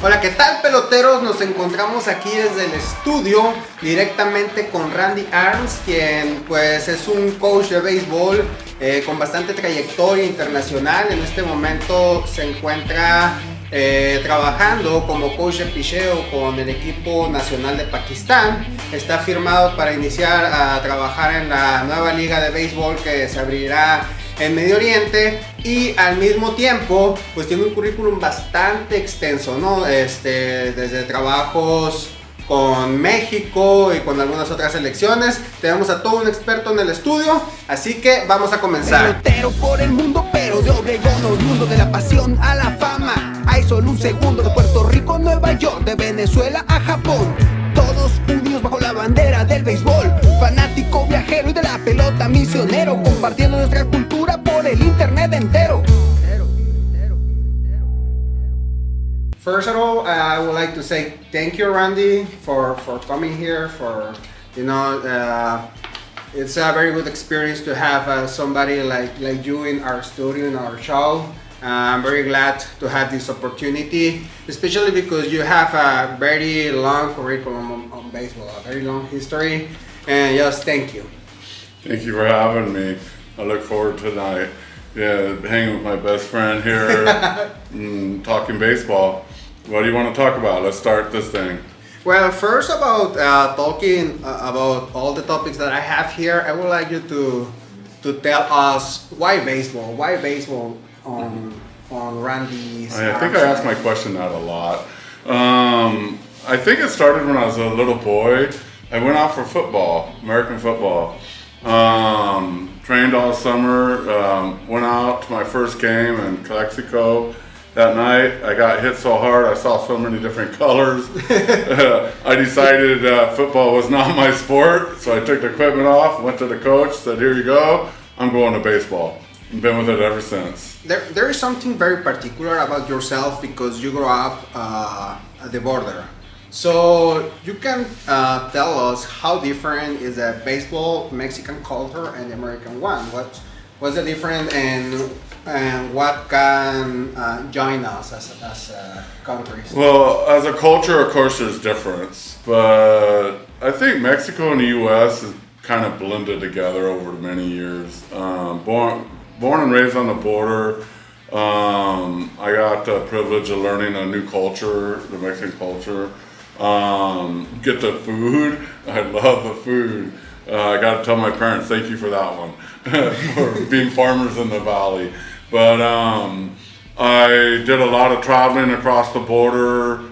Hola, ¿qué tal, peloteros? Nos encontramos aquí desde el estudio directamente con Randall Arms, quien pues es un coach de béisbol con bastante trayectoria internacional. En este momento se encuentra trabajando como coach de pitcheo con el equipo nacional de Pakistàn. Está firmado para iniciar a trabajar en la nueva liga de béisbol que se abrirá en Medio Oriente, y al mismo tiempo pues tiene un currículum bastante extenso, ¿no? Desde trabajos con México y con algunas otras selecciones. Tenemos a todo un experto en el estudio, así que vamos a comenzar. Pelotero por el mundo, pero de Obregón oriundo, de la pasión a la fama. Hay solo un segundo, de Puerto Rico a Nueva York, de Venezuela a Japón. Todos unidos bajo la bandera del béisbol. Fanático, viajero y de la pelota misionero, compartiendo nuestra cultura por el internet entero. First of all, I would like to say thank you, Randy, for coming here. It's a very good experience to have somebody like you in our studio, in our show. I'm very glad to have this opportunity, especially because you have a very long curriculum on baseball, a very long history, and just thank you. Thank you for having me. I look forward to tonight. Yeah, hanging with my best friend here and talking baseball. What do you want to talk about? Let's start this thing. Well, first about talking about all the topics that I have here, I would like you to tell us why baseball on Randy's. I think I asked my question out a lot. I think it started when I was a little boy. I went out for football, American football. Trained all summer, went out to my first game in Calexico. That night, I got hit so hard, I saw so many different colors. I decided football was not my sport, so I took the equipment off, went to the coach, said, here you go, I'm going to baseball. I've been with it ever since. There is something very particular about yourself because you grew up at the border. So you can tell us how different is the baseball Mexican culture and the American one. What's the difference, and what can join us as countries? Well, as a culture, of course, there's difference, but I think Mexico and the U.S. is kind of blended together over many years. Born and raised on the border, I got the privilege of learning a new culture, the Mexican culture. Get the food. I love the food. I got to tell my parents, thank you for that one, for being farmers in the valley. But I did a lot of traveling across the border,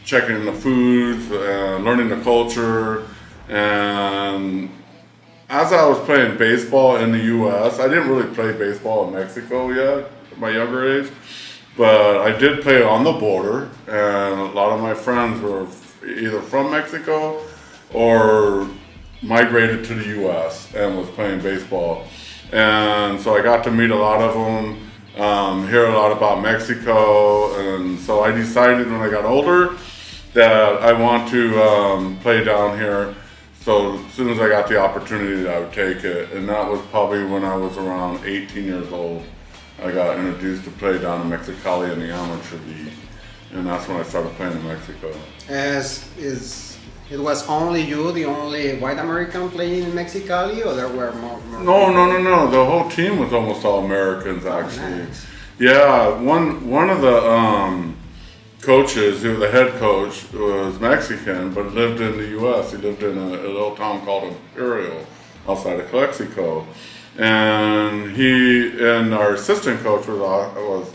checking the foods, learning the culture. And as I was playing baseball in the U.S., I didn't really play baseball in Mexico yet, at my younger age. But I did play on the border, and a lot of my friends were either from Mexico or migrated to the U.S. and was playing baseball. And so I got to meet a lot of them, hear a lot about Mexico, and so I decided when I got older that I want to play down here. So as soon as I got the opportunity, I would take it, and that was probably when I was around 18 years old. I got introduced to play down in Mexicali in the amateur league, and that's when I started playing in Mexico. It was only you, the only white American playing in Mexicali, or there were more? No. The whole team was almost all Americans, actually. Nice. Yeah, one of the coaches, the head coach, was Mexican, but lived in the U.S. He lived in a little town called Imperial, outside of Calexico. And he and our assistant coach was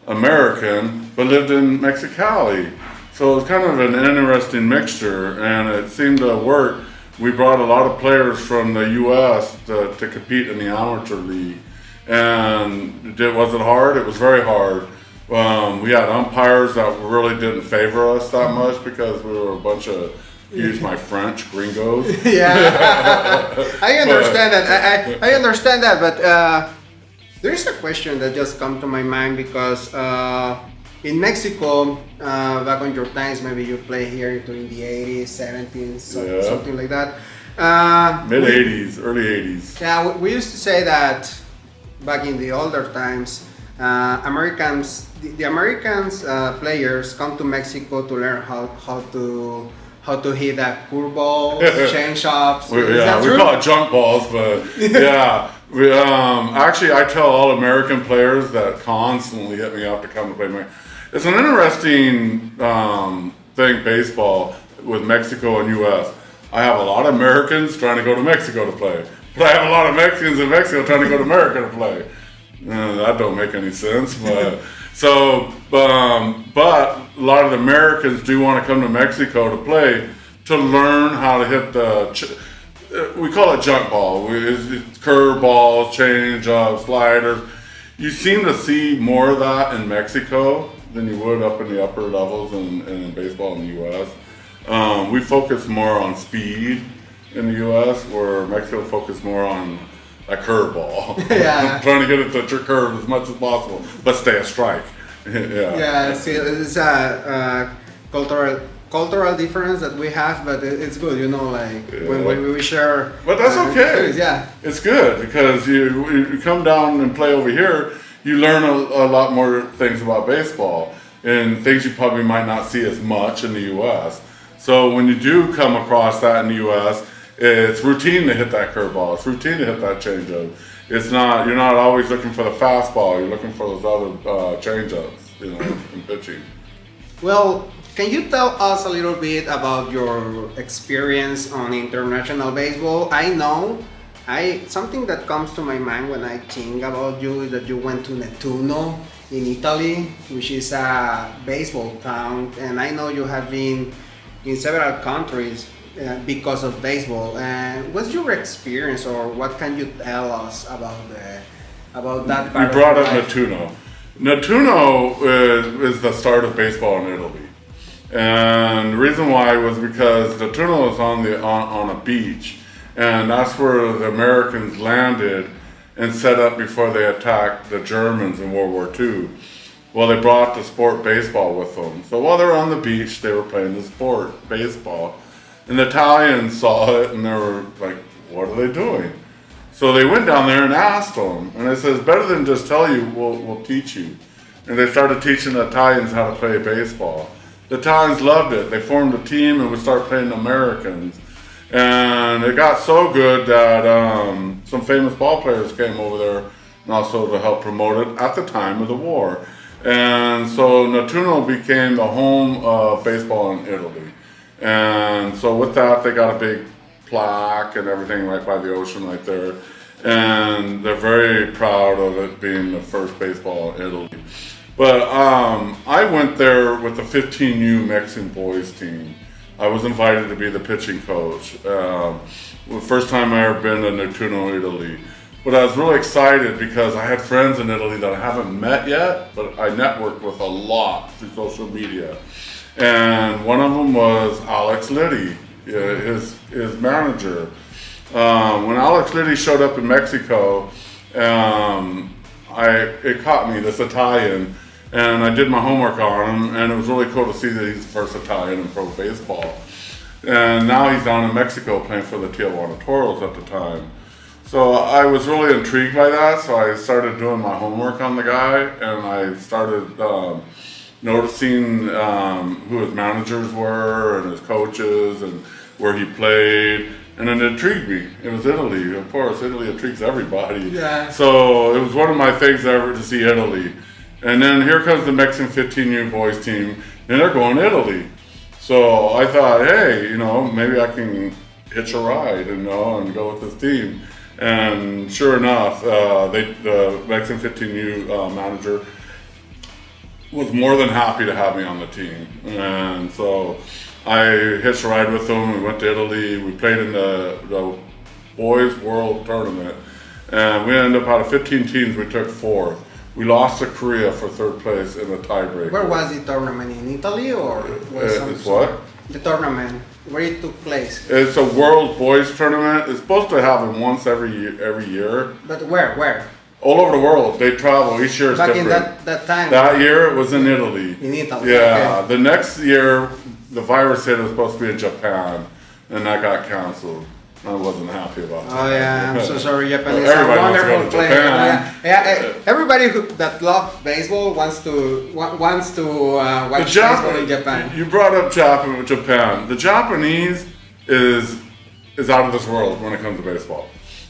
American, but lived in Mexicali. So it was kind of an interesting mixture, and it seemed to work. We brought a lot of players from the U.S. to compete in the amateur league. And was it hard? It was very hard. We had umpires that really didn't favor us that much because we were a bunch of, use my French, gringos. Yeah, I understand that. I understand that, but there is a question that just come to my mind because in Mexico, back on your times, maybe you play here during the 80s, 70s, something like that. Mid 80s, early 80s. Yeah, we used to say that back in the older times, The Americans players come to Mexico to learn how to hit a curveball, change ups. We call it junk balls, but yeah. Actually, I tell all American players that constantly hit me up to come to play. It's an interesting thing, baseball, with Mexico and U.S. I have a lot of Americans trying to go to Mexico to play, but I have a lot of Mexicans in Mexico trying to go to America to play. That don't make any sense, but but a lot of the Americans do want to come to Mexico to play, to learn how to hit we call it junk ball. It's curve balls, change ups, sliders. You seem to see more of that in Mexico than you would up in the upper levels in baseball in the U.S. We focus more on speed in the U.S., where Mexico focus more on a curveball. Yeah. Trying to get it to curve as much as possible, but stay a strike. Yeah, see, it's a cultural difference that we have, but it's good, when we share. But that's okay. Things, yeah. It's good because you come down and play over here, you learn a lot more things about baseball and things you probably might not see as much in the U.S. So when you do come across that in the U.S., it's routine to hit that curveball. It's routine to hit that changeup. You're not always looking for the fastball. You're looking for those other changeups, in pitching. Well, can you tell us a little bit about your experience on international baseball? I know, something that comes to my mind when I think about you is that you went to Nettuno in Italy, which is a baseball town, and I know you have been in several countries because of baseball. And what's your experience, or what can you tell us about that part? You brought up Nettuno. Nettuno is the start of baseball in Italy, and the reason why was because Nettuno is on a beach, and that's where the Americans landed and set up before they attacked the Germans in World War II. Well, they brought the sport baseball with them. So while they were on the beach, they were playing the sport baseball. And the Italians saw it and they were like, what are they doing? So they went down there and asked them. And they said, it's better than just tell you, we'll teach you. And they started teaching the Italians how to play baseball. The Italians loved it. They formed a team and would start playing the Americans. And it got so good that some famous ball players came over there and also to help promote it at the time of the war. And so Nettuno became the home of baseball in Italy. And so with that, they got a big plaque and everything right by the ocean right there. And they're very proud of it being the first baseball in Italy. But I went there with the 15U Mexican boys team. I was invited to be the pitching coach. The first time I ever been to Nettuno, Italy. But I was really excited because I had friends in Italy that I haven't met yet, but I networked with a lot through social media. And one of them was Alex Liddy, his manager. When Alex Liddy showed up in Mexico, it caught me, this Italian, and I did my homework on him, and it was really cool to see that he's the first Italian in pro baseball. And now he's down in Mexico playing for the Tijuana Toros at the time. So I was really intrigued by that, so I started doing my homework on the guy, and I started noticing who his managers were and his coaches and where he played, and it intrigued me. It was Italy, of course. Italy intrigues everybody. Yeah. So it was one of my things ever to see Italy. And then here comes the Mexican 15U boys team, and they're going to Italy. So I thought, hey, maybe I can hitch a ride, and go with this team. And sure enough, the Mexican 15U manager was more than happy to have me on the team. And so I hitched a ride with them. We went to Italy. We played in the Boys World Tournament. And we ended up out of 15 teams, we took fourth. We lost to Korea for third place in a tiebreaker. Where was the tournament? In Italy or? It's what? The tournament, where it took place. It's a World Boys Tournament. It's supposed to happen once every year. But where? All over the world. They travel. Each year is Back different. In that time? That year it was in Italy. In Italy, yeah. okay. The next year, the virus hit. It was supposed to be in Japan, and that got canceled. I wasn't happy about that. Oh yeah, I'm so sorry. Japanese Everybody are wants to go wonderful to players. Japan. Yeah. Everybody that loves baseball wants to watch baseball in Japan. You brought up Japan. The Japanese is out of this world when it comes to baseball.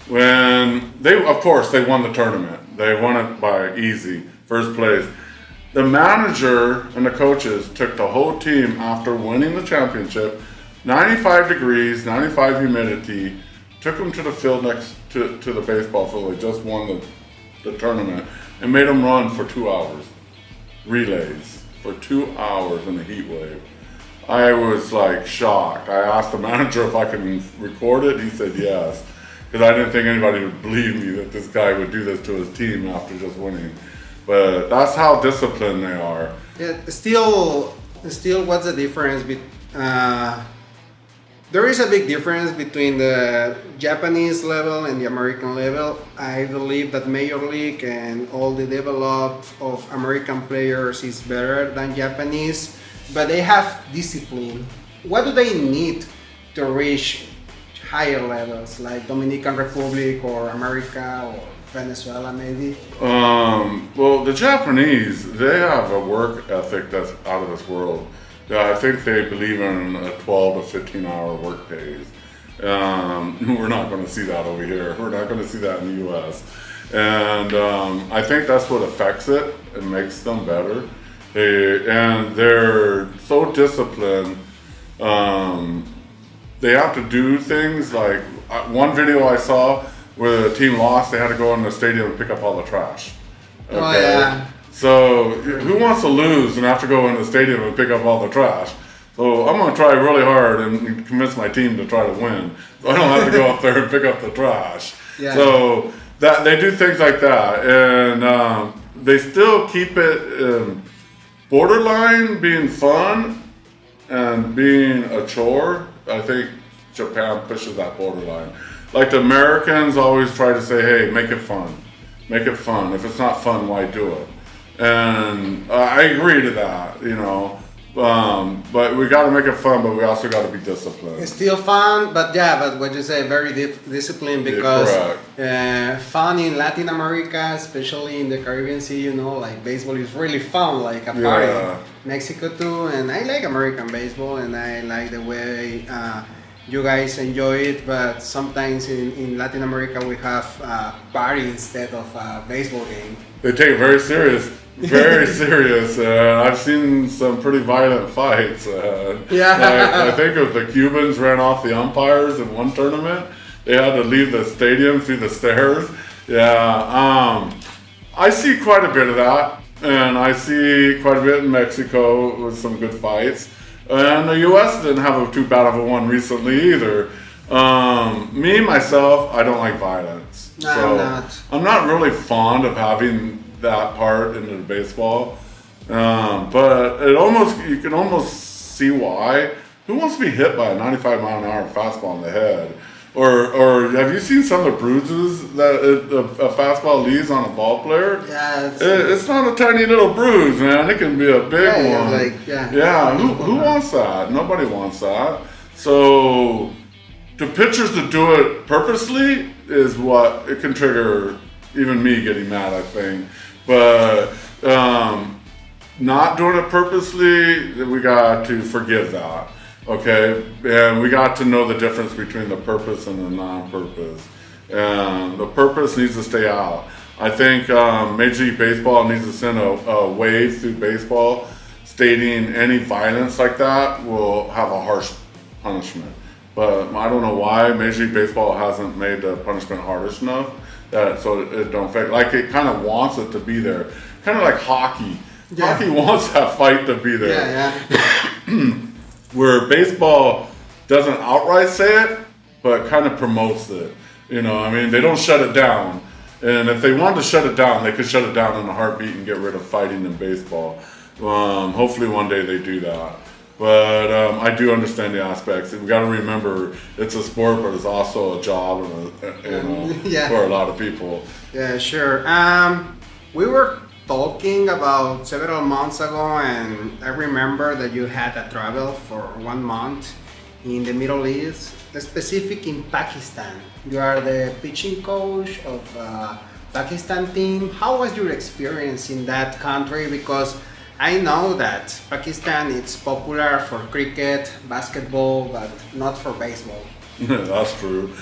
When of course, they won the tournament. They won it by easy, first place. The manager and the coaches took the whole team after winning the championship, 95 degrees, 95 humidity, took them to the field next to the baseball field. They just won the tournament and made them run for 2 hours. Relays for 2 hours in a heat wave. I was like shocked. I asked the manager if I could record it. He said yes, because I didn't think anybody would believe me that this guy would do this to his team after just winning. But that's how disciplined they are. Yeah, still, what's the difference? There is a big difference between the Japanese level and the American level. I believe that Major League and all the development of American players is better than Japanese, but they have discipline. What do they need to reach higher levels, like Dominican Republic or America or Venezuela maybe? Well, the Japanese, they have a work ethic that's out of this world. Yeah, I think they believe in a 12 to 15 hour work days. We're not going to see that over here. We're not going to see that in the US. And I think that's what affects it and makes them better. They're so disciplined. They have to do things like, one video I saw where the team lost, they had to go in the stadium and pick up all the trash. Okay? Oh yeah. So who wants to lose and have to go in the stadium and pick up all the trash? So I'm going to try really hard and convince my team to try to win. So I don't have to go up there and pick up the trash. Yeah. So that they do things like that, and they still keep it borderline being fun and being a chore. I think Japan pushes that borderline. Like the Americans always try to say, hey, make it fun. Make it fun. If it's not fun, why do it? And I agree to that, you know. But we got to make it fun, but we also got to be disciplined. It's still fun, but what you say, very disciplined, because fun in Latin America, especially in the Caribbean Sea, you know, like baseball is really fun, like a party. Yeah. Mexico too, and I like American baseball, and I like the way you guys enjoy it, but sometimes in Latin America we have a party instead of a baseball game. They take it very serious. Very serious. I've seen some pretty violent fights. Yeah. I think if the Cubans ran off the umpires in one tournament, they had to leave the stadium through the stairs. Yeah. I see quite a bit of that, and I see quite a bit in Mexico with some good fights. And the U.S. didn't have too bad of a one recently either. Me, myself, I don't like violence. No, so I'm not really fond of having that part into the baseball, but you can almost see why. Who wants to be hit by a 95 mile an hour fastball in the head? Or have you seen some of the bruises that a fastball leaves on a ball player? Yeah, it's not a tiny little bruise, man. It can be a big one. Yeah. Who wants that? Nobody wants that. So to pitchers to do it purposely is what it can trigger. Even me getting mad, I think. But not doing it purposely, we got to forgive that, okay? And we got to know the difference between the purpose and the non-purpose. And the purpose needs to stay out. I think Major League Baseball needs to send a wave through baseball stating any violence like that will have a harsh punishment. But I don't know why Major League Baseball hasn't made the punishment harsh enough. So it don't affect, like it kind of wants it to be there, kind of like hockey. Yeah. Hockey wants that fight to be there. Yeah. Where baseball doesn't outright say it, but kind of promotes it. You know, I mean, they don't shut it down. And if they wanted to shut it down, they could shut it down in a heartbeat and get rid of fighting in baseball. Hopefully one day they do that. But I do understand the aspects. We got to remember it's a sport, but it's also a job, for a lot of people. Yeah, sure. We were talking about several months ago, and I remember that you had a travel for 1 month in the Middle East, specific in Pakistan. You are the pitching coach of Pakistan team. How was your experience in that country? Because I know that Pakistan is popular for cricket, basketball, but not for baseball. That's true.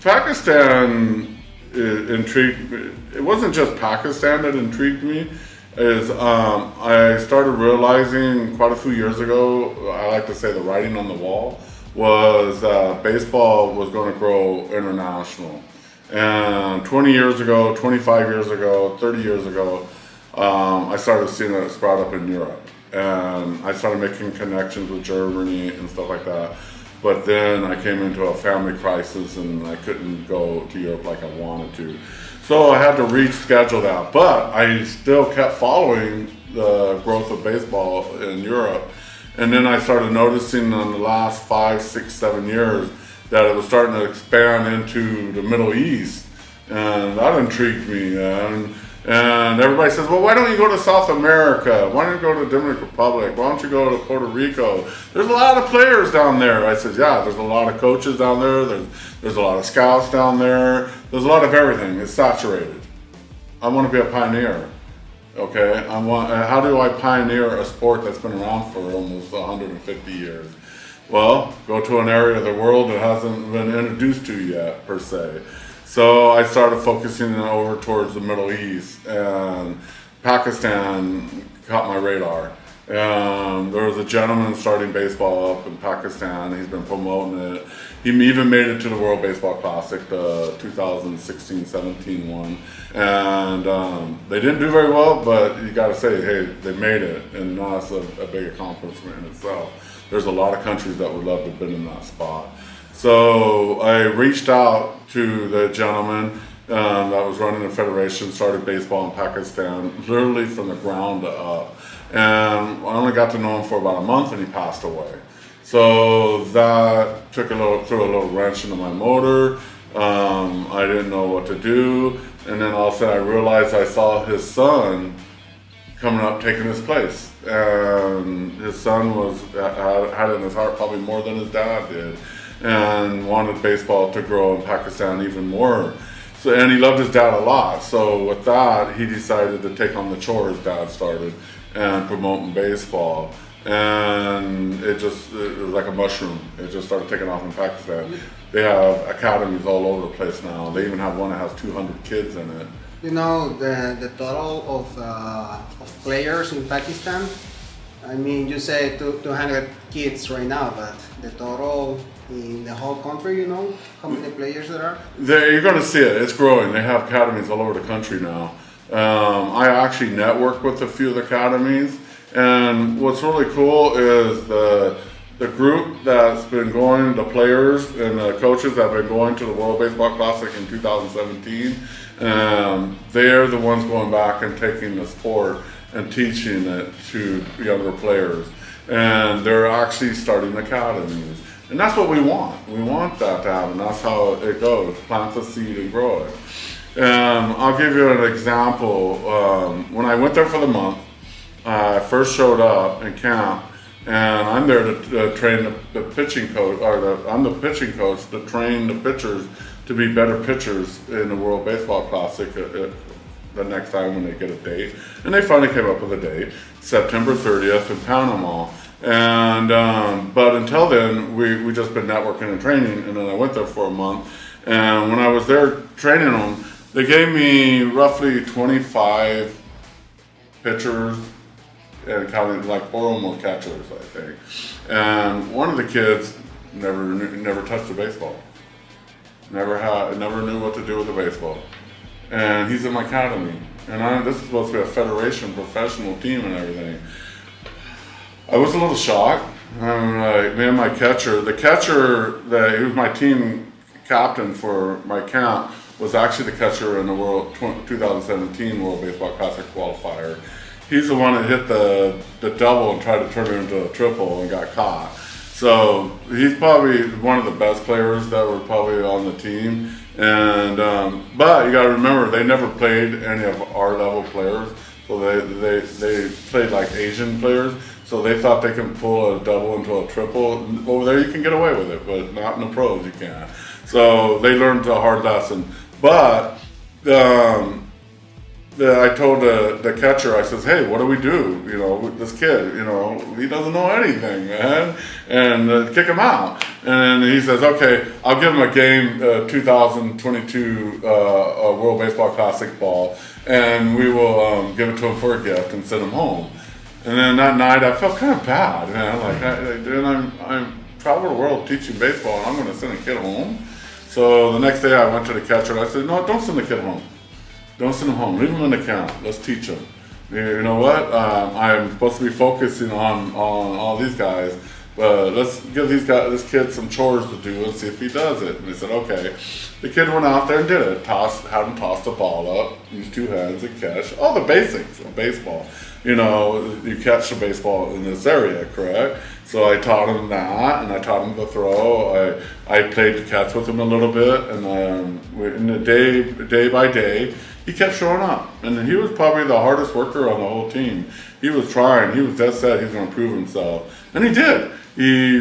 Pakistan intrigued me. It wasn't just Pakistan that intrigued me. I started realizing quite a few years ago, I like to say the writing on the wall, was baseball was going to grow international. And 20 years ago, 25 years ago, 30 years ago, I started seeing it sprout up in Europe. And I started making connections with Germany and stuff like that. But then I came into a family crisis and I couldn't go to Europe like I wanted to. So I had to reschedule that. But I still kept following the growth of baseball in Europe. And then I started noticing in the last 5, 6, 7 years that it was starting to expand into the Middle East. And that intrigued me. And everybody says, well, why don't you go to South America? Why don't you go to the Dominican Republic? Why don't you go to Puerto Rico? There's a lot of players down there. I said, yeah, there's a lot of coaches down there. There's a lot of scouts down there. There's a lot of everything. It's saturated. I want to be a pioneer. Okay? How do I pioneer a sport that's been around for almost 150 years? Well, go to an area of the world that hasn't been introduced to yet, per se. So I started focusing over towards the Middle East, and Pakistan caught my radar. There was a gentleman starting baseball up in Pakistan. He's been promoting it. He even made it to the World Baseball Classic, the 2016-17 one. And they didn't do very well, but you got to say, hey, they made it, and that's a big accomplishment in itself. There's a lot of countries that would love to have been in that spot. So I reached out to the gentleman that was running the federation, started baseball in Pakistan, literally from the ground up. And I only got to know him for about a month and he passed away. So that threw a little wrench into my motor. I didn't know what to do. And then all of a sudden I realized I saw his son coming up taking his place. And his son had it in his heart probably more than his dad did, and wanted baseball to grow in Pakistan even more. So, and he loved his dad a lot. So with that, he decided to take on the chores dad started and promoting baseball. And it was like a mushroom. It just started taking off in Pakistan. They have academies all over the place now. They even have one that has 200 kids in it. You know, the total of players in Pakistan, I mean, you say 200 kids right now, but the total in the whole country, you know, how many players there are? You're going to see it. It's growing. They have academies all over the country now. I actually network with a few of the academies, and what's really cool is the group that's been going, the players and the coaches that have been going to the World Baseball Classic in 2017, they're the ones going back and taking the sport and teaching it to younger players. And they're actually starting academies. And that's what we want. We want that to happen. That's how it goes. Plant the seed and grow it. I'll give you an example. When I went there for the month, I first showed up in camp, and I'm there to train the pitching coach, I'm the pitching coach to train the pitchers to be better pitchers in the World Baseball Classic the next time when they get a date. And they finally came up with a date, September 30th in Panama. And but until then, we just been networking and training, and then I went there for a month. And when I was there training them, they gave me roughly 25 pitchers and counting like 4 or more catchers, I think. And one of the kids never touched a baseball. Never knew what to do with a baseball. And he's in my academy. And this is supposed to be a federation, professional team and everything. I was a little shocked. I'm like, man, my catcher, he was my team captain for my camp, was actually the catcher in the 2017 World Baseball Classic qualifier. He's the one that hit the double and tried to turn it into a triple and got caught. So he's probably one of the best players that were probably on the team. And but you got to remember, they never played any of our level players. So they played like Asian players. So they thought they can pull a double into a triple. Over there you can get away with it, but not in the pros you can't. So they learned a hard lesson. But I told the catcher, I says, hey, what do we do? You know, with this kid, you know, he doesn't know anything, man, and kick him out. And he says, okay, I'll give him a game, 2022 World Baseball Classic ball, and we will give it to him for a gift and send him home. And then that night, I felt kind of bad, man. Like, I'm traveling the world teaching baseball, and I'm going to send a kid home. So the next day, I went to the catcher, and I said, no, don't send the kid home. Don't send him home. Leave him in the camp. Let's teach him. You know what? I'm supposed to be focusing on all these guys, but let's give this kid some chores to do and see if he does it. And they said, okay. The kid went out there and did it. Had him toss the ball up, use two hands and catch. All the basics of baseball. You know, you catch the baseball in this area, correct? So I taught him that, and I taught him to throw. I played the catch with him a little bit, and in the day by day, he kept showing up. And he was probably the hardest worker on the whole team. He was trying. He was dead set he was going to prove himself. And he did. He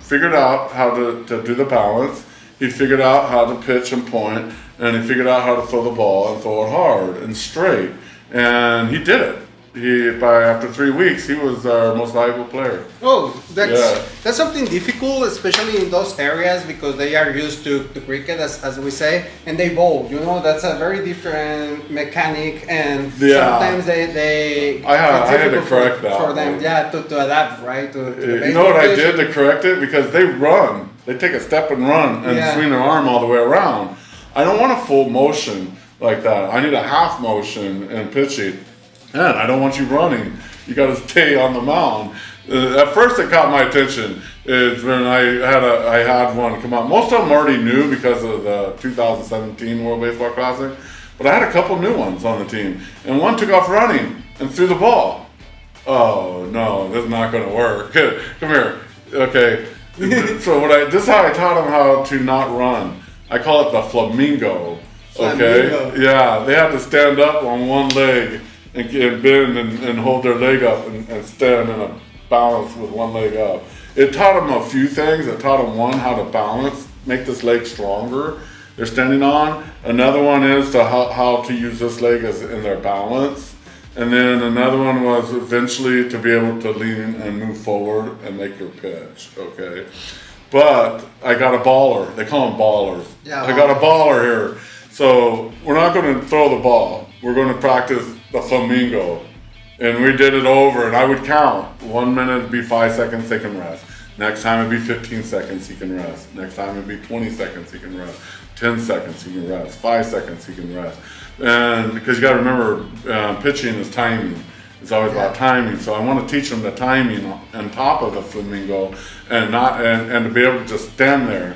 figured out how to do the balance. He figured out how to pitch and point, and he figured out how to throw the ball and throw it hard and straight. And he did it. After 3 weeks, he was our most valuable player. Oh, that's something difficult, especially in those areas, because they are used to cricket, as we say, and they bowl. You know, that's a very different mechanic, and sometimes I had to correct that for them, to adapt, right? To the you know what I did to correct it? Because they run, they take a step and run and swing their arm all the way around. I don't want a full motion like that. I need a half motion in pitching. Man, I don't want you running. You got to stay on the mound. At first, it caught my attention is when I had one come out. Most of them already knew because of the 2017 World Baseball Classic, but I had a couple new ones on the team, and one took off running and threw the ball. Oh no, this is not going to work. Come here. Okay. So this is how I taught them how to not run. I call it the Flamingo. Okay. Flamingo. Yeah, they had to stand up on one leg and bend and hold their leg up and stand in a balance with one leg up. It taught them a few things. It taught them, one, how to balance, make this leg stronger they're standing on. Another one is how to use this leg as in their balance. And then another one was eventually to be able to lean and move forward and make your pitch, okay? But I got a baller. They call them ballers. Yeah. I got a baller here. So we're not going to throw the ball. We're going to practice the Flamingo. And we did it over, and I would count. 1 minute would be 5 seconds, they can rest. Next time it'd be 15 seconds, he can rest. Next time it'd be 20 seconds, he can rest. 10 seconds, he can rest. 5 seconds, he can rest. And because you got to remember, pitching is timing. It's always about timing. So I want to teach them the timing on top of the Flamingo, and to be able to just stand there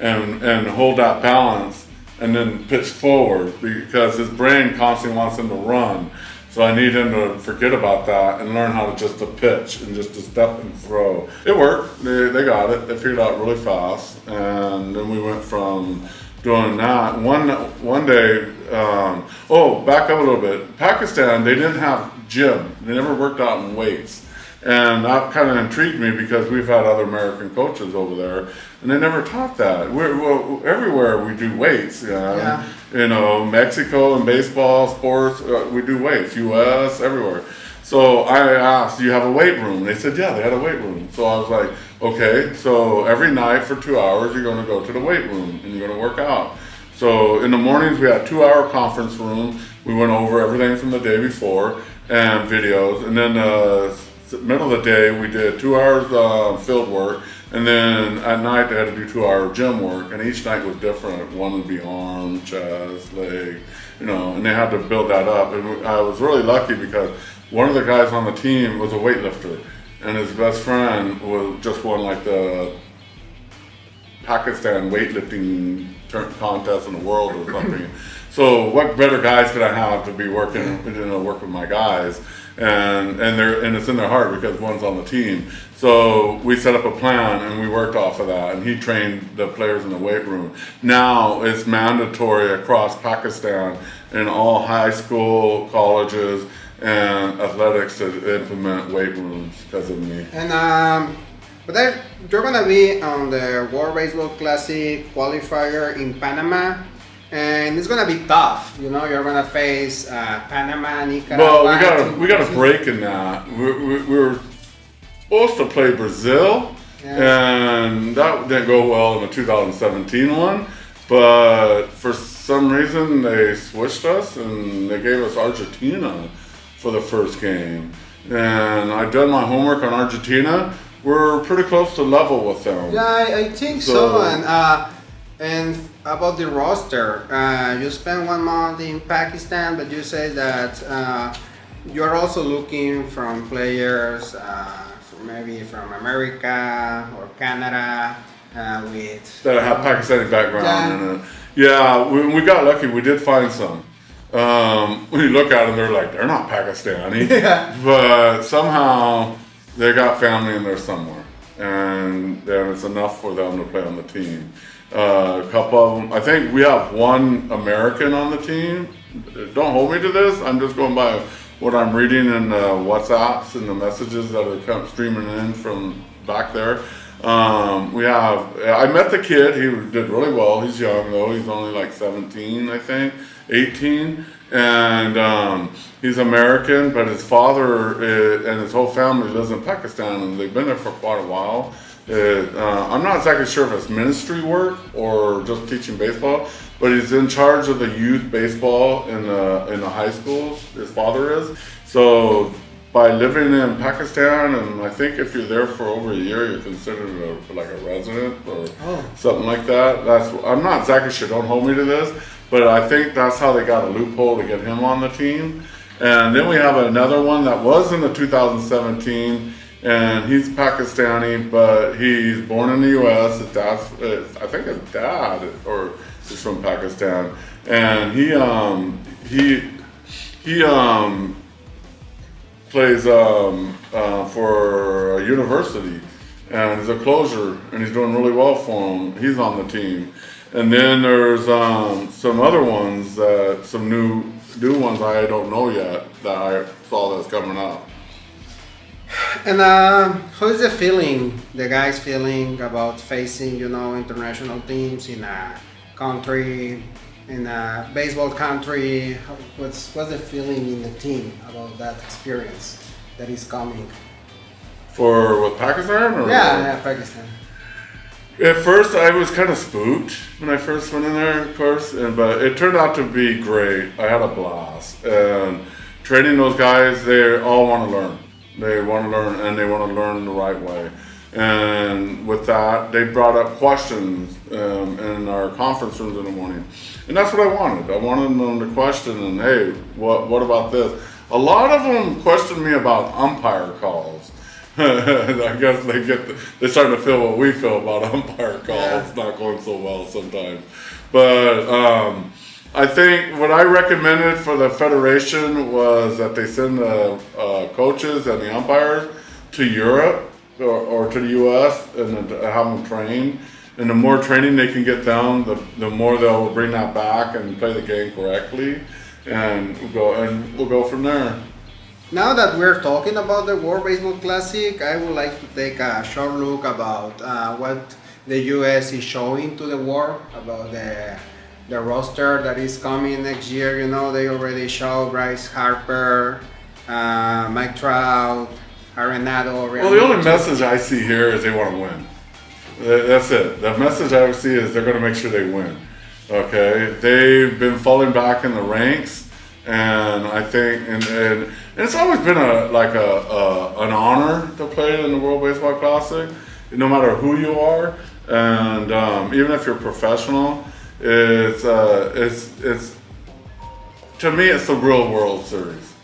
and hold that balance and then pitch forward, because his brain constantly wants him to run. So I need him to forget about that and learn how to just to pitch and just to step and throw. It worked. They got it. They figured it out really fast. And then we went from doing that. One day, back up a little bit. Pakistan, they didn't have gym. They never worked out in weights. And that kind of intrigued me because we've had other American coaches over there, and they never taught that. Everywhere we do weights. You know, Mexico and baseball, sports, we do weights. U.S., everywhere. So I asked, do you have a weight room? They said, yeah, they had a weight room. So I was like, okay, so every night for 2 hours, you're going to go to the weight room and you're going to work out. So in the mornings, we had a 2-hour conference room. We went over everything from the day before and videos. And then middle of the day, we did 2 hours field work. And then at night, they had to do 2-hour gym work. And each night was different. One would be arm, chest, leg, you know, and they had to build that up. And I was really lucky because one of the guys on the team was a weightlifter. And his best friend just won like the Pakistan weightlifting contest in the world or something. So what better guys could I have to be working work with my guys, and it's in their heart because one's on the team. So we set up a plan and we worked off of that, and he trained the players in the weight room. Now it's mandatory across Pakistan in all high school, colleges, and athletics to implement weight rooms because of me. And but you're gonna be on the World Baseball Classic qualifier in Panama, and it's gonna be tough. You know, you're gonna face Panama, Nicaragua. Well, we got a break in that. We were supposed to play Brazil, and that didn't go well in the 2017 one. But for some reason, they switched us and they gave us Argentina for the first game. And I've done my homework on Argentina. We're pretty close to level with them. Yeah, I think so. And about the roster, you spent 1 month in Pakistan, but you say that you're also looking from players maybe from America or Canada with that have Pakistani background. When we got lucky, we did find some. When you look at them, they're like, they're not Pakistani, but somehow they got family in there somewhere, and it's enough for them to play on the team. A couple of them, I think we have one American on the team. Don't hold me to this, I'm just going by what I'm reading in the WhatsApps and the messages that are streaming in from back there. I met the kid, he did really well. He's young though, he's only like 17, I think, 18. And he's American, but his father and his whole family lives in Pakistan, and they've been there for quite a while. I'm not exactly sure if it's ministry work or just teaching baseball, but he's in charge of the youth baseball in the high schools, his father is. So by living in Pakistan, and I think if you're there for over a year, you're considered like a resident or something like that. I'm not exactly sure, don't hold me to this, but I think that's how they got a loophole to get him on the team. And then we have another one that was in the 2017, and he's Pakistani, but he's born in the U.S. His dad's, I think his dad is from Pakistan, and he plays for a university, and he's a closer, and he's doing really well for him. He's on the team. And then there's some other ones, some new ones I don't know yet that I saw that's coming up. And how is the guys feeling about facing, international teams in a country, in a baseball country? What's the feeling in the team about that experience that is coming? With Pakistan? Yeah, Pakistan. At first, I was kind of spooked when I first went in there, of course, but it turned out to be great. I had a blast. And training those guys, they all want to learn. They want to learn, and they want to learn the right way. And with that, they brought up questions in our conference rooms in the morning. And that's what I wanted. I wanted them to question, and hey, what about this? A lot of them questioned me about umpire calls. I guess they're starting to feel what we feel about umpire calls. Yeah. It's not going so well sometimes. But I think what I recommended for the federation was that they send the coaches and the umpires to Europe or to the U.S. and have them trained. And the more training they can get down, the more they'll bring that back and play the game correctly. And we'll go from there. Now that we're talking about the World Baseball Classic, I would like to take a short look about what the U.S. is showing to the world about the roster that is coming next year. They already show Bryce Harper, Mike Trout, Arenado. Well, the only message I see here is they want to win. That's it. The message I see is they're going to make sure they win. Okay, they've been falling back in the ranks, and I think and it's always been an honor to play in the World Baseball Classic, no matter who you are, and even if you're professional, it's to me it's the real World Series.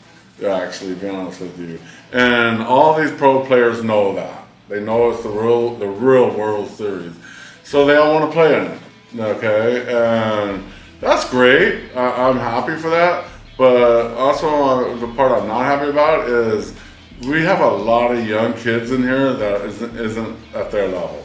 Actually, being honest with you, and all these pro players know that. They know it's the real World Series, so they all want to play in it. Okay, and That's great. I'm happy for that. But also the part I'm not happy about is we have a lot of young kids in here that isn't at their level.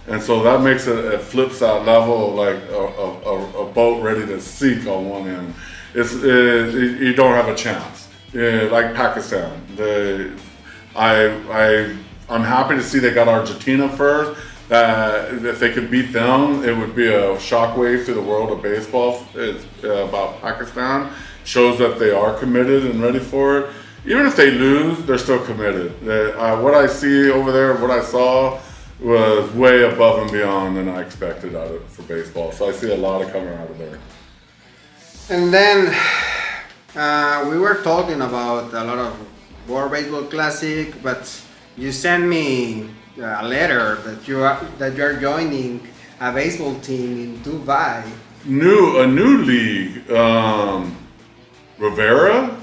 And so that makes it flips that level like a boat ready to sink on one end. You don't have a chance. Like Pakistan. I'm happy to see they got Argentina first. If they could beat them, it would be a shockwave through the world of baseball. It's about Pakistan. Shows that they are committed and ready for it. Even if they lose, they're still committed. What I see over there, what I saw, was way above and beyond than I expected out of it for baseball. So I see a lot of coming out of there. And then we were talking about a lot of World Baseball Classic, but you sent me a letter that you are joining a baseball team in Dubai. A new league. Rivera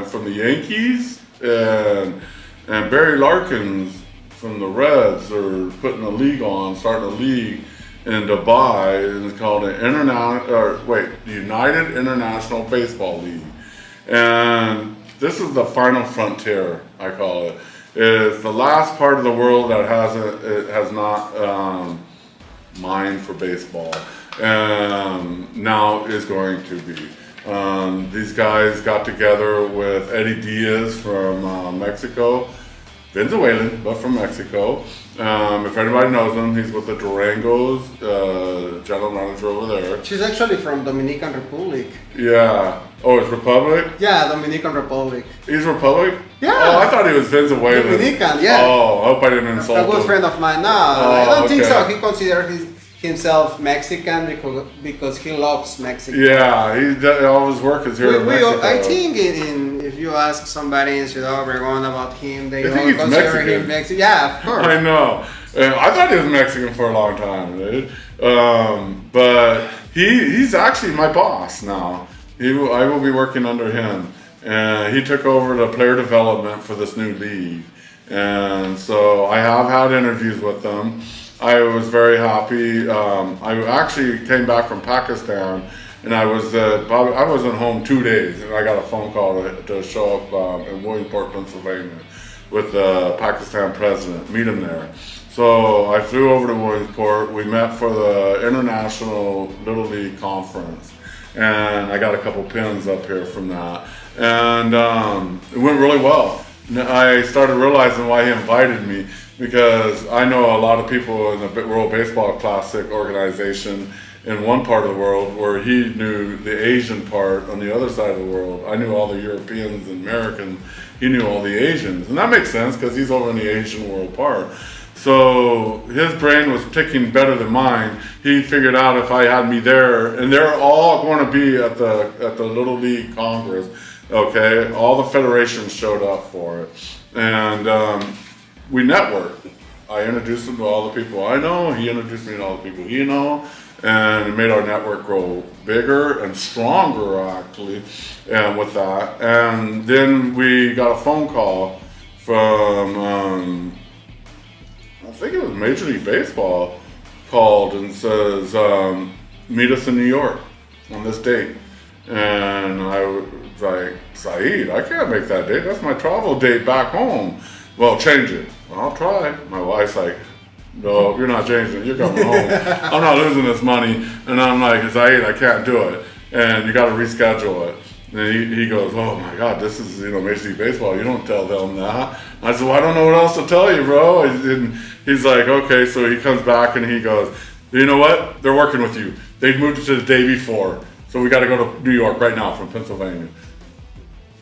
from the Yankees and Barry Larkins from the Reds are putting a league on, starting a league in Dubai, and it's called the United International Baseball League. And this is the final frontier, I call it. It's the last part of the world that has not mined for baseball, and now is going to be. These guys got together with Eddie Diaz from Mexico, Venezuelan, but from Mexico. If anybody knows him, he's with the Durangos, general manager over there. She's actually from Dominican Republic. Yeah. Oh, it's Republic? Yeah, Dominican Republic. He's Republic? Yeah. Oh, I thought he was Venezuelan. Dominican, yeah. Oh, I hope I didn't insult him. A good friend of mine. No, I don't think so. He considers himself Mexican because he loves Mexico. Yeah, all his work is here in Mexico. I think if you ask somebody in Ciudad Obregón about him, they think he's consider him Mexican. Yeah, of course. I know. I thought he was Mexican for a long time, dude. But he's actually my boss now. I will be working under him. And he took over the player development for this new league. And so I have had interviews with them. I was very happy. I actually came back from Pakistan, and I wasn't home 2 days, and I got a phone call to show up in Williamsport, Pennsylvania, with the Pakistan president, meet him there. So I flew over to Williamsport. We met for the International Little League Conference, and I got a couple pins up here from that, and it went really well. I started realizing why he invited me, because I know a lot of people in the World Baseball Classic organization in one part of the world, where he knew the Asian part on the other side of the world. I knew all the Europeans and Americans. He knew all the Asians. And that makes sense because he's over in the Asian world part. So his brain was ticking better than mine. He figured out if I had me there, and they're all going to be at the Little League Congress, okay? All the federations showed up for it. And we networked. I introduced him to all the people I know. He introduced me to all the people he knows. And it made our network grow bigger and stronger, actually, and with that. And then we got a phone call from, I think it was Major League Baseball, called and says, meet us in New York on this date. And I was like, Saeed, I can't make that date. That's my travel date back home. Well, change it. Well, I'll try. My wife's like, no, you're not changing it. You're coming home. I'm not losing this money. And I'm like, Saeed, I can't do it. And you got to reschedule it. And he goes, oh my God, this is, Major League Baseball. You don't tell them that. I said, well, I don't know what else to tell you, bro. And he's like, okay. So he comes back and he goes, you know what? They're working with you. They moved it to the day before. So we got to go to New York right now from Pennsylvania.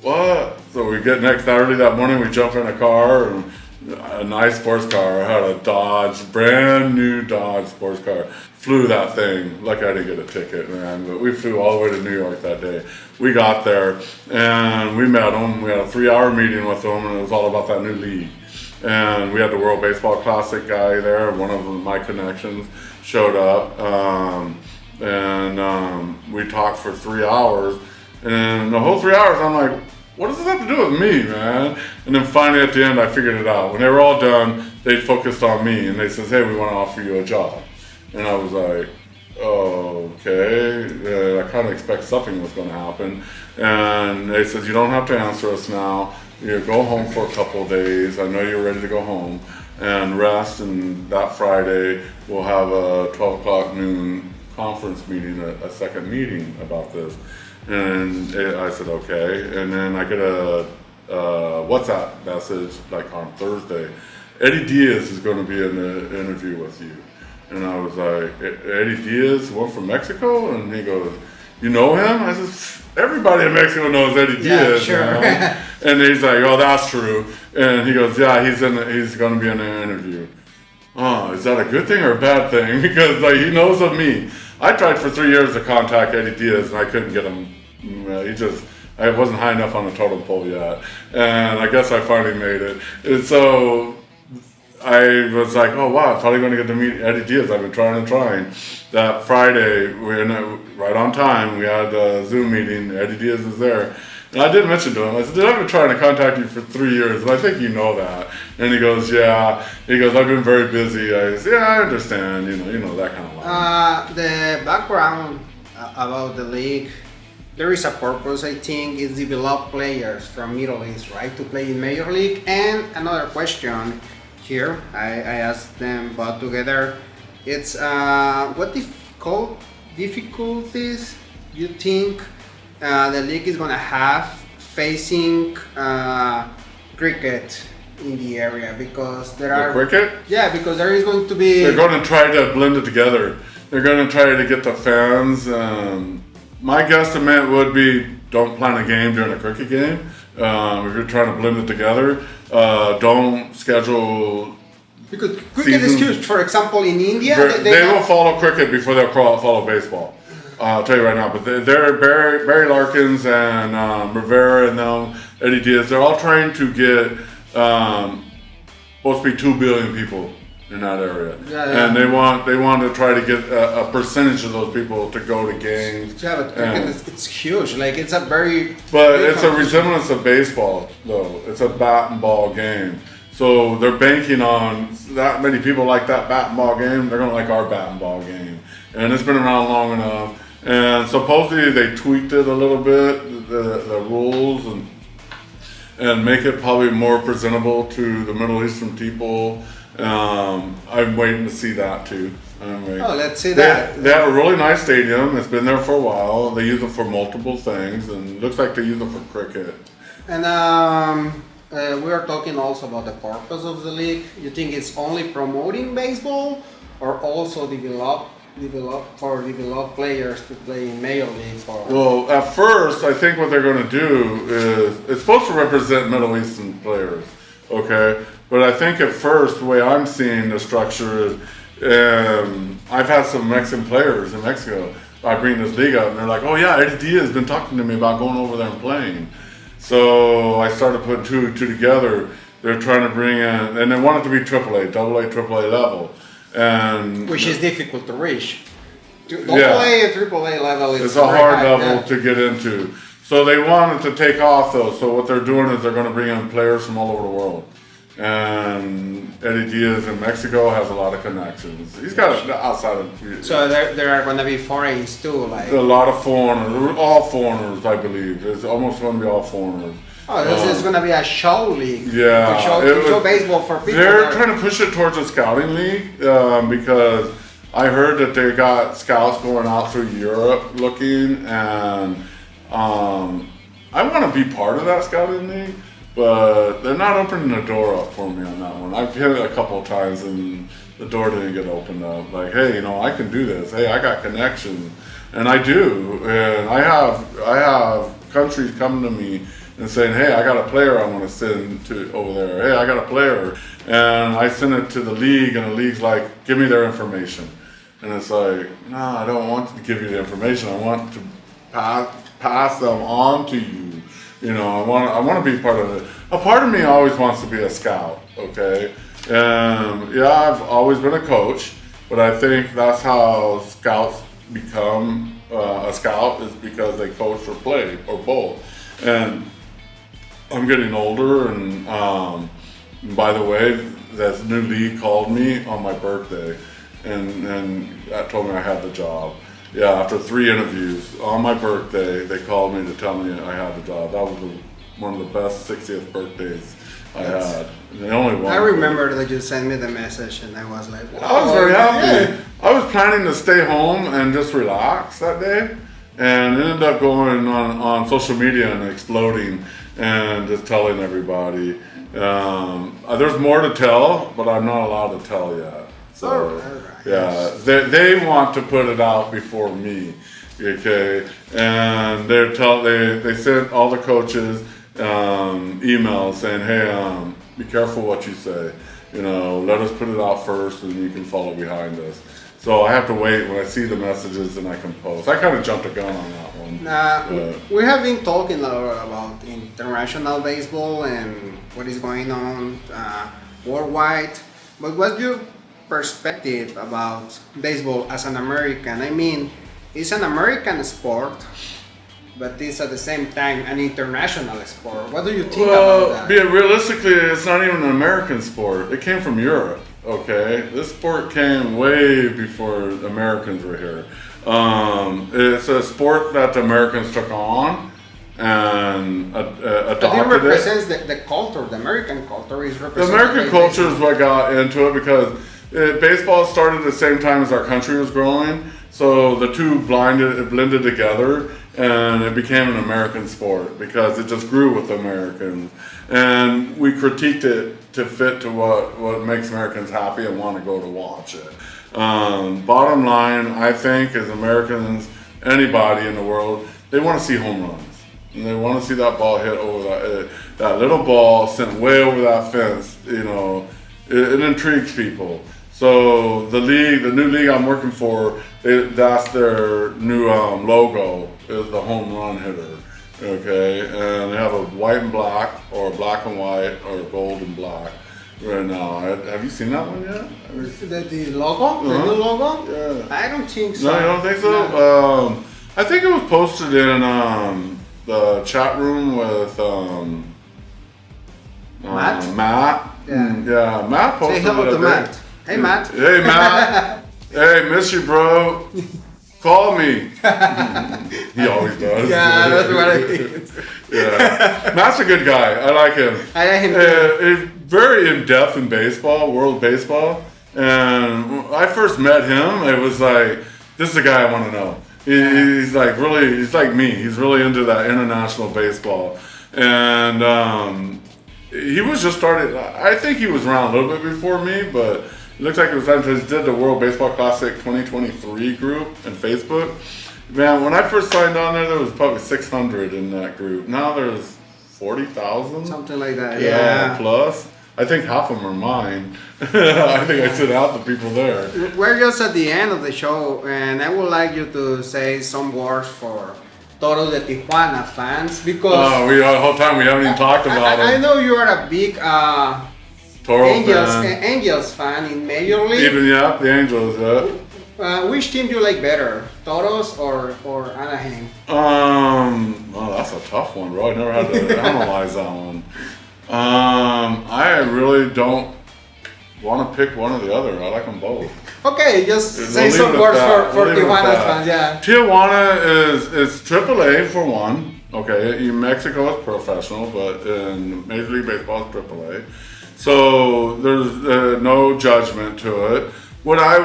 What? So we get next early that morning, we jump in a car, and a nice sports car. I had a Dodge, brand new Dodge sports car. Flew that thing. Lucky I didn't get a ticket, man. But we flew all the way to New York that day. We got there and we met him. We had a 3-hour meeting with him, and it was all about that new league. And we had the World Baseball Classic guy there. One of my connections showed up, and we talked for 3 hours. And the whole 3 hours, I'm like, what does this have to do with me, man? And then finally at the end, I figured it out. When they were all done, they focused on me, and they said, hey, we want to offer you a job. And I was like, okay. I kind of expect something was going to happen. And they said, you don't have to answer us now. You go home for a couple of days. I know you're ready to go home and rest. And that Friday, we'll have a 12 o'clock noon conference meeting, a second meeting about this. And I said, okay. And then I get a WhatsApp message like on Thursday. Eddie Diaz is going to be in the interview with you. And I was like, Eddie Diaz, one from Mexico? And he goes, you know him? I said, everybody in Mexico knows Eddie Diaz. Sure. You know? And he's like, oh, that's true. And he goes, yeah, he's going to be in the interview. Oh, is that a good thing or a bad thing? Because like he knows of me. I tried for 3 years to contact Eddie Diaz and I couldn't get him. I wasn't high enough on the totem pole yet. And I guess I finally made it. And so I was like, oh wow, I'm finally going to get to meet Eddie Diaz. I've been trying. That Friday, right on time, we had a Zoom meeting. Eddie Diaz is there. And I did mention to him, I said, dude, I've been trying to contact you for 3 years, and I think you know that. And he goes, yeah. He goes, I've been very busy. I said, yeah, I understand, you know that kind of line. The background about the league, there is a purpose, I think, is develop players from Middle East, right, to play in Major League. And another question here, I asked them both together. It's what difficulties you think the league is gonna have facing cricket in the area, because there are cricket? Yeah, because there is going to be. They're going to try to blend it together. They're going to try to get the fans. My guesstimate would be don't plan a game during a cricket game. If you're trying to blend it together, don't schedule. Because cricket is huge. For example, in India, they will follow cricket before they'll follow baseball. I'll tell you right now. But they're Barry Larkins and Rivera and them, Eddie Diaz. They're all trying to get supposed to be 2 billion people in that area, and they want to try to get a percentage of those people to go to games. Yeah, but cricket it's huge. Like it's a very. But it's a resemblance of baseball, though. It's a bat and ball game. So they're banking on that many people like that bat and ball game. They're gonna like our bat and ball game, and it's been around long enough. And supposedly they tweaked it a little bit, the rules, and make it probably more presentable to the Middle Eastern people. I'm waiting to see that too. Oh, let's see that. They have a really nice stadium. It's been there for a while. They use it for multiple things, and it looks like they use it for cricket. And we are talking also about the purpose of the league. You think it's only promoting baseball, or also develop players to play in Major League? Well, at first, I think what they're going to do is it's supposed to represent Middle Eastern players, okay? But I think at first, the way I'm seeing the structure is, I've had some Mexican players in Mexico. I bring this league up, and they're like, "Oh yeah, Eddie Diaz has been talking to me about going over there and playing." So I started putting two and two together. They're trying to bring in, and they want it to be AAA, AA level. And which is difficult to reach. AA and AAA level is it's a hard high, level to get into. So they wanted to take off though. So what they're doing is they're going to bring in players from all over the world. And Eddie Diaz in Mexico has a lot of connections. He's got outside of. So there are going to be foreigners too, like a lot of foreigners, all foreigners, I believe. It's almost going to be all foreigners. Oh, this is going to be a show league. Yeah, to show baseball for people. They're trying to push it towards a scouting league because I heard that they got scouts going out through Europe looking, and I want to be part of that scouting league, but they're not opening the door up for me on that one. I've hit it a couple of times and the door didn't get opened up. Like, hey, I can do this. Hey, I got connections, and I do, and I have countries coming to me and saying, hey, I got a player I want to send to over there. Hey, I got a player. And I send it to the league, and the league's like, give me their information. And it's like, no, I don't want to give you the information. I want to pass them on to you. I want to be part of it. A part of me always wants to be a scout, okay? And yeah, I've always been a coach, but I think that's how scouts become a scout, is because they coach or play, or both. And I'm getting older, and by the way, this new league called me on my birthday, and told me I had the job. Yeah, after 3 interviews on my birthday, they called me to tell me I had the job. That was one of the best 60th birthdays I had. The only one. I remember that you sent me the message, and I was like, wow. I was very happy. Yeah. I was planning to stay home and just relax that day, and ended up going on social media and exploding and just telling everybody. There's more to tell, but I'm not allowed to tell yet. So, yeah, they want to put it out before me, okay? And they sent all the coaches emails saying, hey, be careful what you say. Let us put it out first, and you can follow behind us. So I have to wait when I see the messages and I can post. I kind of jumped a gun on that one. We have been talking a lot about international baseball and what is going on worldwide. But what's your perspective about baseball as an American? I mean, it's an American sport, but it's at the same time an international sport. What do you think about that? Yeah, realistically, it's not even an American sport. It came from Europe. Okay, this sport came way before Americans were here. It's a sport that the Americans took on and adopted. But it represents the culture. The American culture is represented. The American culture is what got into it because baseball started at the same time as our country was growing. So the two blended together, and it became an American sport because it just grew with Americans. And we critiqued it to fit to what makes Americans happy and want to go to watch it. Bottom line, I think, as Americans, anybody in the world, they want to see home runs. And they want to see that ball hit over that little ball sent way over that fence. It intrigues people. So the new league I'm working for, that's their new logo, is the home run hitter. Okay, and they have a white and black, or black and white, or gold and black right now. Have you seen that one yet? The logo? The new logo? Yeah. I don't think so. No, you don't think so? No. I think it was posted in the chat room with Matt. Yeah, Matt posted it. Say hello to Matt. Hey, Matt. Hey, Matt. Hey, miss you, bro. Call me. He always does. Yeah, that's what I think. Yeah, Matt's a good guy. I like him. I like him too. He's very in depth in baseball, world baseball. And when I first met him, it was like, this is the guy I want to know. He's like me. He's really into that international baseball. And he was just started. I think he was around a little bit before me, but it looks like it was time to did the World Baseball Classic 2023 group on Facebook. Man, when I first signed on there was probably 600 in that group. Now there's 40,000. Something like that, yeah. Plus. I think half of them are mine. I think I said half the people there. We're just at the end of the show, and I would like you to say some words for Toros de Tijuana fans, because the whole time we haven't even talked about it. I know you are a big Angels fan in Major League. The Angels, yeah. Which team do you like better, Toros or Anaheim? That's a tough one, bro. I never had to analyze that one. I really don't want to pick one or the other. I like them both. Okay, just say some words for Tijuana fans. Yeah. Tijuana is AAA for one. Okay, in Mexico it's professional, but in Major League Baseball it's AAA. So there's no judgment to it. What I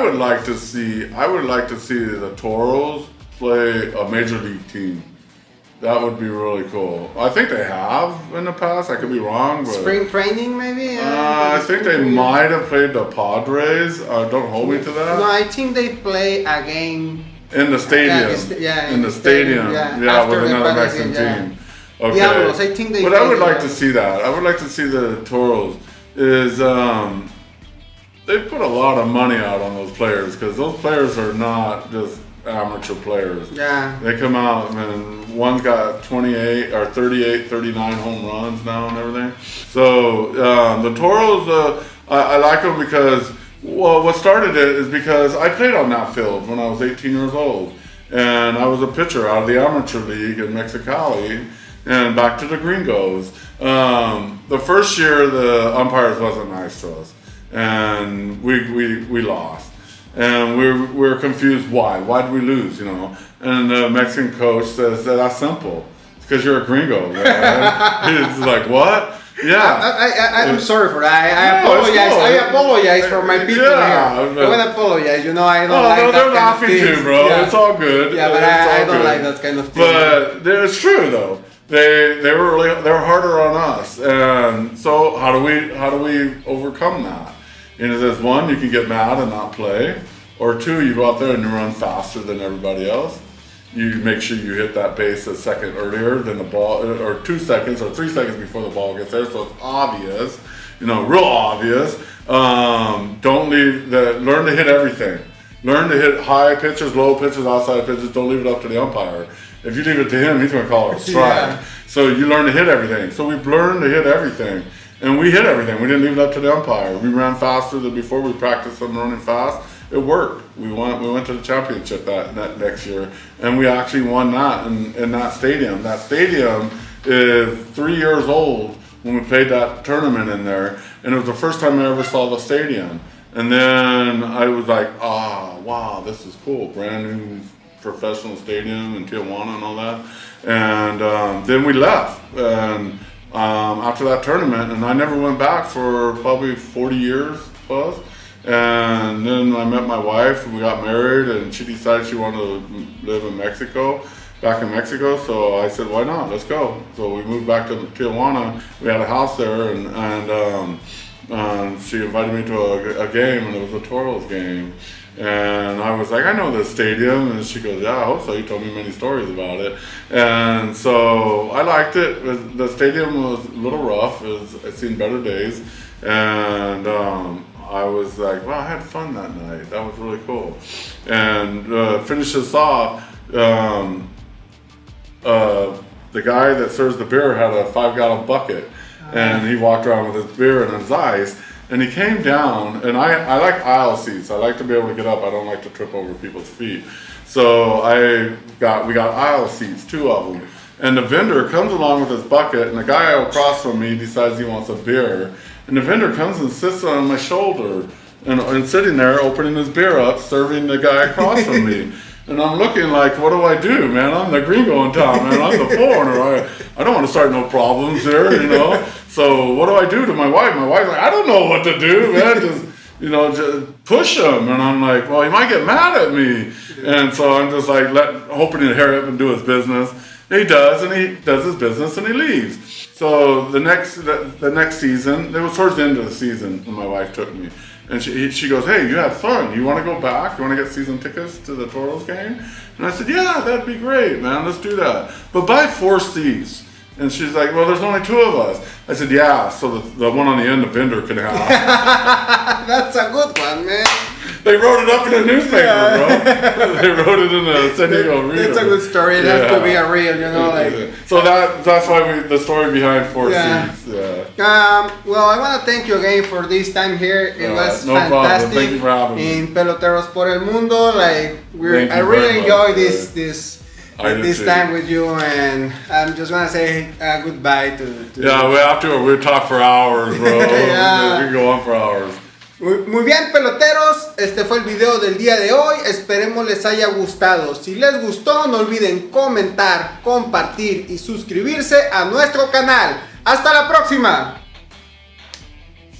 would like to see, the Toros play a major league team. That would be really cool. I think they have in the past. I could be wrong, but spring training maybe. I think they might have played the Padres. Don't hold me to that. No, I think they play a game in the stadium. In the stadium. Yeah, with another Mexican team. Okay. Diablos, I think they. But I would like to see that. I would like to see the Toros. They put a lot of money out on those players, because those players are not just amateur players. Yeah. They come out and one's got 28 or 38, 39 home runs now and everything. So the Toros, I like them because, what started it is because I played on that field when I was 18 years old. And I was a pitcher out of the amateur league in Mexicali and back to the Gringos. The first year, the umpires wasn't nice to us. and we lost. And we were confused why. Why did we lose, you know? And the Mexican coach says that's simple. It's because you're a gringo, man. He's like, what? Yeah. I'm sorry for that. I apologize. I apologize for my people here. I want to apologize. You know, I don't like that they're kind laughing of things. too, bro. Yeah. It's all good. Yeah, but I don't like that kind of thing. But it's true though. They were harder on us, and so how do we overcome that? You know, there's one, you can get mad and not play, or two, you go out there and you run faster than everybody else. You make sure you hit that base a second earlier than the ball, or 2 seconds or 3 seconds before the ball gets there, so it's obvious, you know, real obvious. Learn to hit everything. Learn to hit high pitches, low pitches, outside pitches. Don't leave it up to the umpire. If you leave it to him, he's going to call it a strike. Yeah. So you learn to hit everything. So we've learned to hit everything. And we hit everything. We didn't leave it up to the umpire. We ran faster than before. We practiced on running fast. It worked. We went to the championship that next year. And we actually won that in that stadium. That stadium is 3 years old when we played that tournament in there. And it was the first time I ever saw the stadium. And then I was like, wow, this is cool. Brand new professional stadium in Tijuana and all that. And then we left. And after that tournament, and I never went back for probably 40 years plus. And then I met my wife, and we got married, and she decided she wanted to live in Mexico, back in Mexico. So I said, why not? Let's go. So we moved back to Tijuana. We had a house there, and she invited me to a game, and it was a Toros game. And I was like, I know this stadium. And she goes, yeah, I hope so. You told me many stories about it. And so I liked it. The stadium was a little rough. I'd seen better days. And I was like, well, I had fun that night. That was really cool. And finish this off, the guy that serves the beer had a 5-gallon bucket. And he walked around with his beer and his ice. And he came down, and I like aisle seats. I like to be able to get up. I don't like to trip over people's feet. So we got aisle seats, 2 of them. And the vendor comes along with his bucket, and the guy across from me decides he wants a beer. And the vendor comes and sits on my shoulder, and sitting there opening his beer up, serving the guy across from me. And I'm looking like, what do I do, man? I'm the gringo in town, man. I'm the foreigner. I don't want to start no problems here, you know. So what do I do to my wife? My wife's like, I don't know what to do, man. Just push him. And I'm like, well, he might get mad at me. And so I'm just like hoping to hurry up and do his business. And he does, and he does his business, and he leaves. So the next season, it was towards the end of the season when my wife took me. And she goes, hey, you had fun. You want to go back? You want to get season tickets to the Toros game? And I said, yeah, that'd be great, man. Let's do that. But buy 4 seats. And she's like, well, there's only 2 of us. I said, yeah, so the one on the end, the vendor can have. That's a good one, man. They wrote it up in the newspaper, bro. They wrote it in the San Diego Reader. It's a good story. It has to be a real, you know, like. So that's why the story behind 4 seats. Yeah. Well, I want to thank you again for this time here. It was no fantastic. problem. Thank you for having me. In Peloteros por el Mundo, like I really enjoy this time with you, and I'm just gonna say goodbye to Yeah, we'll talk for hours, bro. Yeah. We can go on for hours. Muy bien, peloteros, este fue el video del día de hoy, esperemos les haya gustado. Si les gustó, no olviden comentar, compartir y suscribirse a nuestro canal. ¡Hasta la próxima!